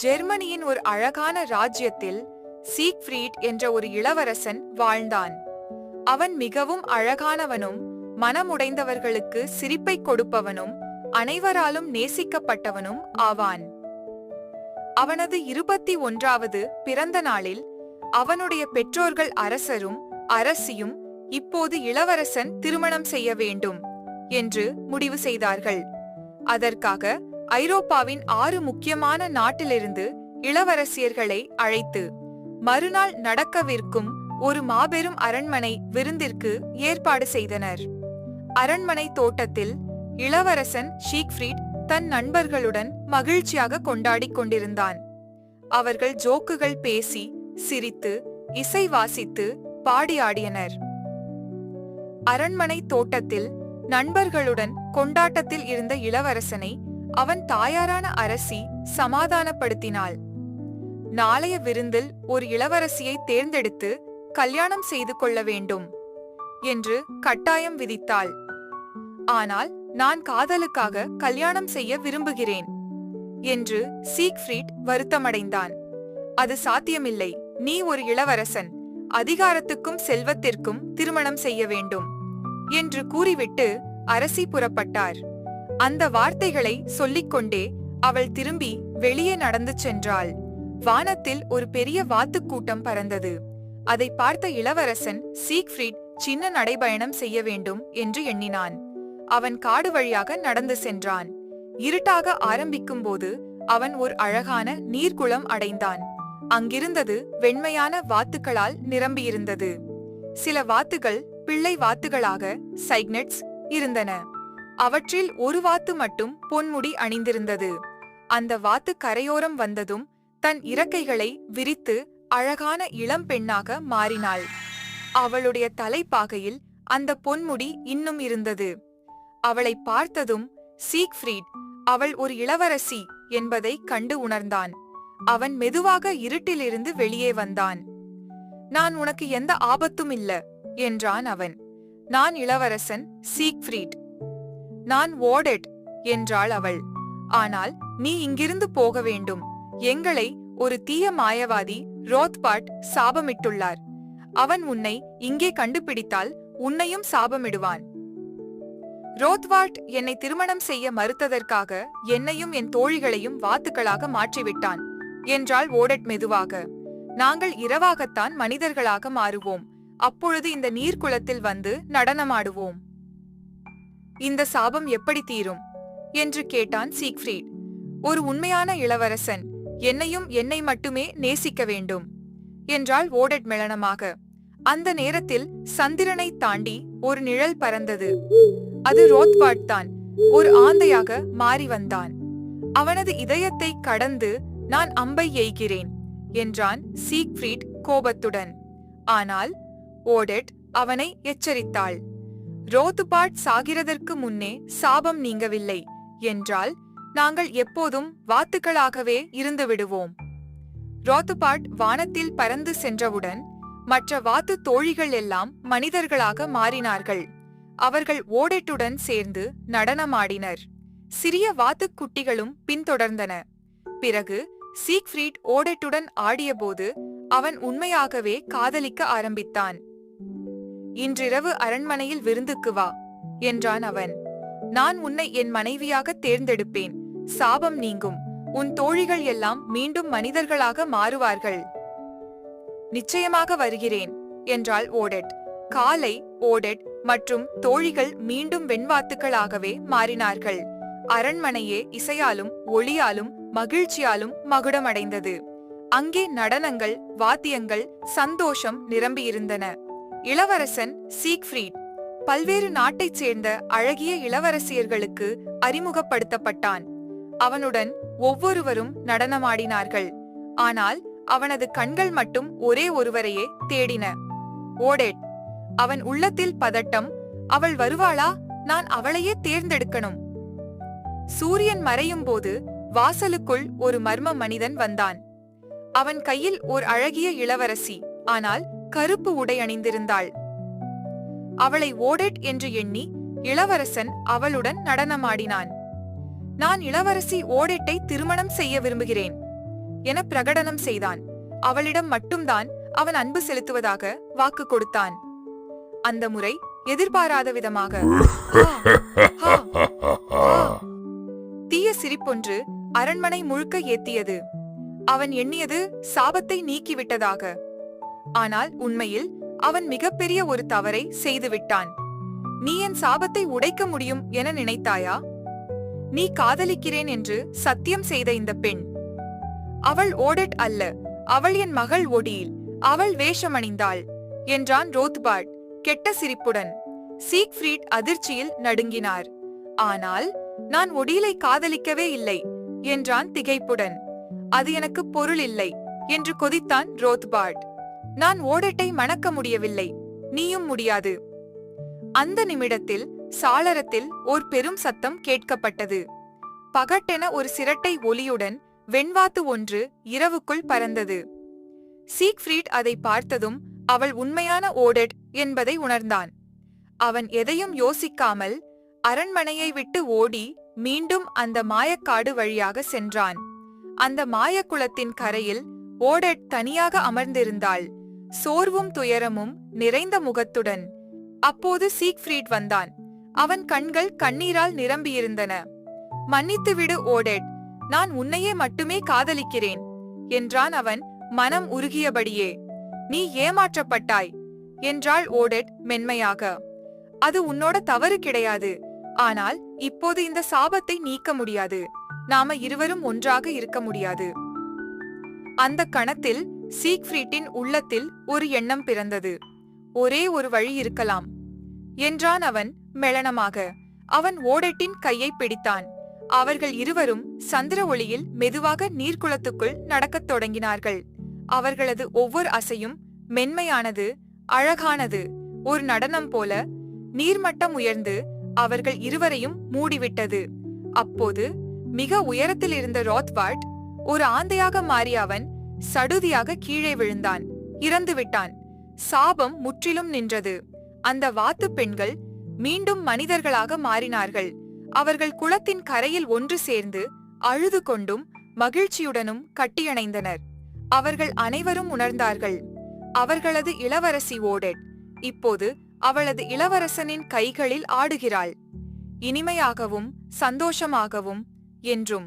ஜெர்மனியின் ஒரு அழகான ராஜ்யத்தில் சீக்ஃப்ரீட் என்ற ஒரு இளவரசன் வாழ்ந்தான். அவன் மிகவும் அழகானவனும் மனமுடைந்தவர்களுக்கு சிரிப்பை கொடுப்பவனும் அனைவராலும் நேசிக்கப்பட்டவனும் ஆவான். அவனது 21வது பிறந்த நாளில் அவனுடைய பெற்றோர்கள் அரசரும் அரசியும் இப்போது இளவரசன் திருமணம் செய்ய வேண்டும் என்று முடிவு செய்தார்கள். அதற்காக ஐரோப்பாவின் 6 முக்கியமான நாட்டிலிருந்து இளவரசியர்களை அழைத்து மறுநாள் நடக்கவிருக்கும் ஒரு மாபெரும் அரண்மனை விருந்திற்கு ஏற்பாடு செய்தனர். அரண்மனை தோட்டத்தில் இளவரசன் சீக்ஃப்ரீட் தன் நண்பர்களுடன் மகிழ்ச்சியாக கொண்டாடிக் கொண்டிருந்தான். அவர்கள் ஜோக்குகள் பேசி சிரித்து இசை வாசித்து பாடியாடினர். அரண்மனை தோட்டத்தில் நண்பர்களுடன் கொண்டாட்டத்தில் இருந்த இளவரசனை அவன் தாயாரான அரசி சமாதானப்படுத்தினாள். நாளைய விருந்தில் ஒரு இளவரசியை தேர்ந்தெடுத்து கல்யாணம் செய்து கொள்ள வேண்டும் என்று கட்டாயம் விதித்தாள். ஆனால் நான் காதலுக்காக கல்யாணம் செய்ய விரும்புகிறேன் என்று சீக்ஃப்ரீட் வருத்தமடைந்தான். அது சாத்தியமில்லை. நீ ஒரு இளவரசன், அதிகாரத்துக்கும் செல்வத்திற்கும் திருமணம் செய்ய வேண்டும் என்று கூறிவிட்டு அரசி புறப்பட்டார். அந்த வார்த்தைகளை சொல்லிக்கொண்டே அவள் திரும்பி வெளியே நடந்து சென்றாள். வானத்தில் ஒரு பெரிய வாத்துக்கூட்டம் பறந்தது. அதை பார்த்த இளவரசன் சீக்ஃப்ரீட் சின்ன நடைபயணம் செய்ய வேண்டும் என்று எண்ணினான். அவன் காடு வழியாக நடந்து சென்றான். இருட்டாக ஆரம்பிக்கும் போது அவன் ஒரு அழகான நீர்க்குளம் அடைந்தான். அங்கிருந்தது வெண்மையான வாத்துக்களால் நிரம்பியிருந்தது. சில வாத்துகள் பிள்ளை வாத்துகளாக சைக்னெட்ஸ் இருந்தன. அவற்றில் ஒரு வாத்து மட்டும் பொன்முடி அணிந்திருந்தது. அந்த வாத்து கரையோரம் வந்ததும் தன் இறக்கைகளை விரித்து அழகான இளம் பெண்ணாக மாறினாள். அவளுடைய தலைப்பாகையில் அந்த பொன்முடி இன்னும் இருந்தது. அவளை பார்த்ததும் சீக்ஃப்ரீட் அவள் ஒரு இளவரசி என்பதை கண்டு உணர்ந்தான். அவன் மெதுவாக இருட்டிலிருந்து வெளியே வந்தான். நான் உனக்கு எந்த ஆபத்தும் இல்ல என்றான் அவன். நான் இளவரசன் சீக்ஃப்ரீட். நான் ஓடெட் என்றாள் அவள். ஆனால் நீ இங்கிருந்து போக வேண்டும். எங்களை ஒரு தீய மாயவாதி ரோத்பாட் சாபமிட்டுள்ளார். அவன் உன்னை இங்கே கண்டுபிடித்தால் உன்னையும் சாபமிடுவான். ரோத்வாட் என்னை திருமணம் செய்ய மறுத்ததற்காக என்னையும் என் தோழிகளையும் வாத்துக்களாக மாற்றிவிட்டான் என்றாள் ஓடெட் மெதுவாக. நாங்கள் இரவாகத்தான் மனிதர்களாக மாறுவோம். அப்பொழுது இந்த நீர்க்குளத்தில் வந்து நடனமாடுவோம். இந்த சாபம் எப்படி தீரும் என்று கேட்டான் சீக்ஃப்ரீட். ஒரு உண்மையான இளவரசன் என்னையும் என்னை மட்டுமே நேசிக்க வேண்டும் என்றாள் ஓடெட் மெளனமாக. அந்த நேரத்தில் சந்திரனை தாண்டி ஒரு நிழல் பறந்தது. அது ரோத்பாட் தான். ஒரு ஆந்தையாக மாறி வந்தான். அவனது இதயத்தை கடந்து நான் அம்பை எய்கிறேன் என்றான் சீக்ஃப்ரீட் கோபத்துடன். ஆனால் ஓடெட் அவனை எச்சரித்தாள். ரோத்பாட் சாகிறதற்கு முன்னே சாபம் நீங்கவில்லை என்றால் நாங்கள் எப்போதும் வாத்துக்களாகவே இருந்து விடுவோம். ரோத்பாட் வானத்தில் பறந்து சென்றவுடன் மற்ற வாத்து தோழிகள் எல்லாம் மனிதர்களாக மாறினார்கள். அவர்கள் ஓடெட்டுடன் சேர்ந்து நடனமாடினர். சிறிய வாத்துக்குட்டிகளும் பின்தொடர்ந்தன. பிறகு சீக்ஃப்ரீட் ஓடெட்டுடன் ஆடியபோது அவன் உண்மையாகவே காதலிக்க ஆரம்பித்தான். இன்றிரவு அரண்மனையில் விருந்துக்கு வா என்றான் அவன். நான் உன்னை என் மனைவியாக தேர்ந்தெடுப்பேன். சாபம் நீங்கும். உன் தோழிகள் எல்லாம் மீண்டும் மனிதர்களாக மாறுவார்கள். நிச்சயமாக வருகிறேன் என்றாள் ஓடெட். காலை ஓடெட் மற்றும் தோழிகள் மீண்டும் வெண்வாத்துக்களாகவே மாறினார்கள். அரண்மனையே இசையாலும் ஒளியாலும் மகிழ்ச்சியாலும் மகுடமடைந்தது. அங்கே நடனங்கள், வாத்தியங்கள், சந்தோஷம் நிரம்பியிருந்தன. இளவரசன் சீக்ஃப்ரீட் பல்வேறு நாட்டைச் சேர்ந்த அழகிய இளவரசியர்களுக்கு அறிமுகப்படுத்தப்பட்டான். அவனுடன் ஒவ்வொருவரும் நடனமாடினார்கள். ஆனால் அவனது கண்கள் மட்டும் ஒரே ஒருவரையே தேடின, ஓடெட். அவன் உள்ளத்தில் பதட்டம். அவள் வருவாளா? நான் அவளையே தேர்ந்தெடுக்கணும். சூரியன் மறையும் போது வாசலுக்குள் ஒரு மர்ம மனிதன் வந்தான். அவன் கையில் ஓர் அழகிய இளவரசி, ஆனால் கருப்பு உடை அணிந்திருந்தாள். அவளை ஓடெட் என்று எண்ணி இளவரசன் அவளுடன் நடனமாடினான். நான் இளவரசி ஓடெட்டை திருமணம் செய்ய விரும்புகிறேன் என பிரகடனம் செய்தான். அவளிடம் மட்டும்தான் அவன் அன்பு செலுத்துவதாக வாக்கு கொடுத்தான். அந்த முறை எதிர்பாராத விதமாக தீய சிரிப்பொன்று அரண்மனை முழுக்க ஏத்தியது. அவன் எண்ணியது சாபத்தை நீக்கிவிட்டதாக. ஆனால் உண்மையில் அவன் மிகப்பெரிய ஒரு தவறை செய்துவிட்டான். நீ என் சாபத்தை உடைக்க முடியும் என நினைத்தாயா? நீ காதலிக்கிறேன் என்று சத்தியம் செய்த இந்த பெண், அவள் ஓடெட் அல்ல, அவள் என் மகள் ஒடியில். அவள் வேஷமணிந்தாள் என்றான் ரோத்பார்ட் கெட்ட சிரிப்புடன். சீக்ஃப்ரீட் அதிர்ச்சியில் நடுங்கினார். ஆனால் நான் ஒடியிலை காதலிக்கவே இல்லை என்றான் திகைப்புடன். அது எனக்கு பொருள் இல்லை என்று கொதித்தான் ரோத்பார்ட். நான் ஓடெட்டை மணக்க முடியவில்லை, நீயும் முடியாது. அந்த நிமிடத்தில் சாளரத்தில் ஓர் பெரும் சத்தம் கேட்கப்பட்டது. பகட்டென ஒரு சிரட்டை ஒலியுடன் வெண்வாத்து ஒன்று இரவுக்குள் பறந்தது. சீக்ஃப்ரீட் அதை பார்த்ததும் அவள் உண்மையான ஓடெட் என்பதை உணர்ந்தான். அவன் எதையும் யோசிக்காமல் அரண்மனையை விட்டு ஓடி மீண்டும் அந்த மாயக்காடு வழியாக சென்றான். அந்த மாயக்குளத்தின் கரையில் ஓடெட் தனியாக அமர்ந்திருந்தாள், சோர்வும் துயரமும் நிறைந்த முகத்துடன். அப்போது சீக்ஃப்ரீட் வந்தான். அவன் கண்கள் கண்ணீரால் நிரம்பியிருந்தன. மன்னித்துவிடு ஓடெட், நான் உன்னையே மட்டுமே காதலிக்கிறேன் என்றான் அவன் மனம் உருகியபடியே. நீ ஏமாற்றப்பட்டாய் என்றாள் ஓடெட் மென்மையாக. அது உன்னோட தவறு கிடையாது. ஆனால் இப்போது இந்த சாபத்தை நீக்க முடியாது. நாம இருவரும் ஒன்றாக இருக்க முடியாது. அந்த கணத்தில் சீக்ஃப்ரீட்டின் உள்ளத்தில் ஒரு எண்ணம் பிறந்தது. ஒரே ஒரு வழி இருக்கலாம் என்றான் அவன் மெளனமாக. அவன் ஓடெட்டின் கையை பிடித்தான். அவர்கள் இருவரும் சந்திர ஒளியில் மெதுவாக நீர்க்குளத்துக்குள் நடக்கத் தொடங்கினார்கள். அவர்களது ஒவ்வொரு அசையும் மென்மையானது, அழகானது. ஒரு நடனம் போல நீர்மட்டம் உயர்ந்து அவர்கள் இருவரையும் மூடிவிட்டது. அப்போது மிக உயரத்தில் இருந்த ரோத்பார்ட் ஒரு ஆந்தையாக மாறிய அவன் சடுதியாக கீழே விழுந்தான். இறந்துவிட்டான். சாபம் முற்றிலும் நின்றது. அந்த வாத்து பெண்கள் மீண்டும் மனிதர்களாக மாறினார்கள். அவர்கள் குளத்தின் கரையில் ஒன்று சேர்ந்து அழுது கொண்டும் மகிழ்ச்சியுடனும் கட்டியணைந்தனர். அவர்கள் அனைவரும் உணர்ந்தார்கள், அவர்களது இளவரசி ஓடெட் இப்போது அவளது இளவரசனின் கைகளில் ஆடுகிறாள், இனிமையாகவும் சந்தோஷமாகவும் என்றும்.